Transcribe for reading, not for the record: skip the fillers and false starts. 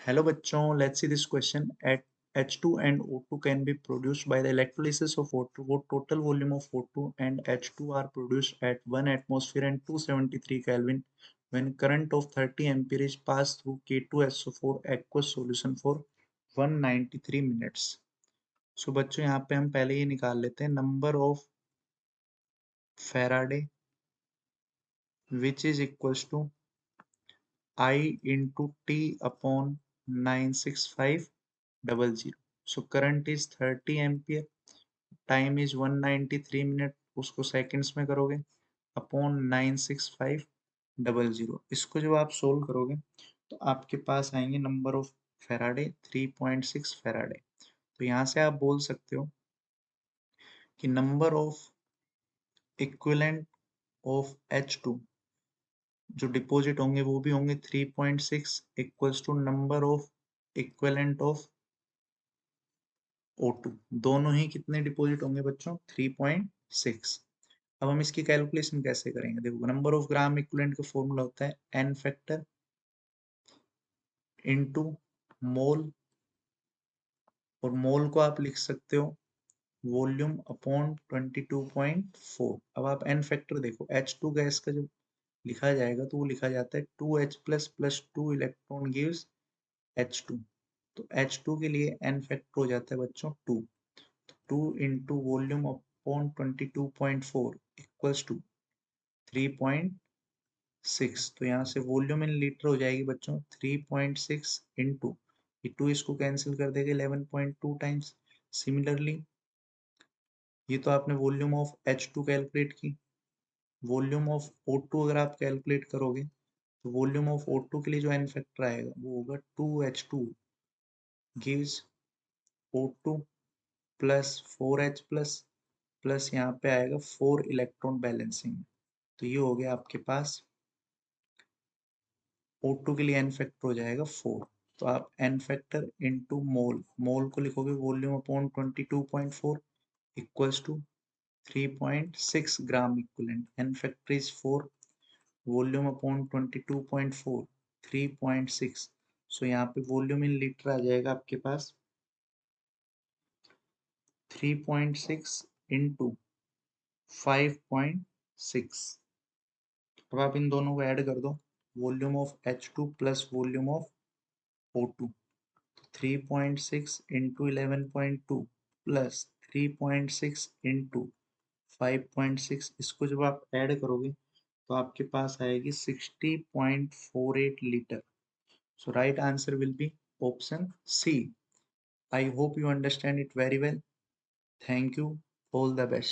Hello बच्चों, let's see this question. At H2 and O2 can be produced by the electrolysis of O2. What total volume of O2 and H2 are produced at 1 atmosphere and 273 Kelvin when current of 30 ampere is passed through K2SO4 aqueous solution for 193 minutes. So बच्चों यहाँ पे हम पहले ये निकाल लेते हैं number of Faraday which is equals to I into T upon 96500. So current is 30 ampere, time is 193 minute, उसको सेकंड्स में करोगे अपॉन 96500. इसको जब आप सोल्व करोगे तो आपके पास आएंगे नंबर ऑफ फेराडे 3.6 फेराडे. तो यहाँ से आप बोल सकते हो कि number of equivalent of H2 जो डिपॉजिट होंगे वो भी होंगे 3.6 equals to number of equivalent of O2. दोनों ही कितने डिपॉजिट होंगे बच्चों? 3.6. अब हम इसकी कैलकुलेशन कैसे करेंगे? देखो, नंबर ऑफ ग्राम इक्विवेलेंट का फॉर्मूला होता है n फैक्टर इनटू मोल, और मोल को आप लिख सकते हो वॉल्यूम अपॉन 22.4. अब आप n फैक्टर देखो, H2 गैस का जब लिखा जाएगा तो वो लिखा जाता है 2H plus plus 2 electron gives H2. तो H2 के लिए n फैक्टर हो जाता है बच्चों 2. 2 into volume upon 22.4 equals to 3.6. तो यहाँ से वॉल्यूम इन लीटर हो जाएगी बच्चों 3.6 इंटू ये 2 इसको कैंसिल कर देगा 11.2 टाइम्स. सिमिलरली ये तो आपने वॉल्यूम ऑफ H2 कैलकुलेट की. वॉल्यूम ऑफ O2 अगर आप कैलकुलेट करोगे तो वॉल्यूम ऑफ O2 के लिए जो n फैक्टर आएगा वो होगा 2H2 gives O2 plus 4H plus plus यहाँ पे आएगा 4 इलेक्ट्रॉन बैलेंसिंग. तो ये हो गया आपके पास O2 के लिए n फैक्टर हो जाएगा 4. तो आप n factor into mole, mole को लिखोगे volume upon 22.4 equals to 3.6 gram equivalent. n factor is 4, volume upon 22.4 3.6. So यहाँ पे वॉल्यूम इन लीटर आ जाएगा आपके पास 3.6 इंटू 5.6. अब आप इन दोनों को ऐड कर दो, volume of H2 plus volume of O2. 3.6 into 11.2 plus 3.6 into 5.6. इसको जब आप ऐड करोगे तो आपके पास आएगी 60.48 litre. So right answer will be option C. I hope you understand it very well. Thank you. All the best.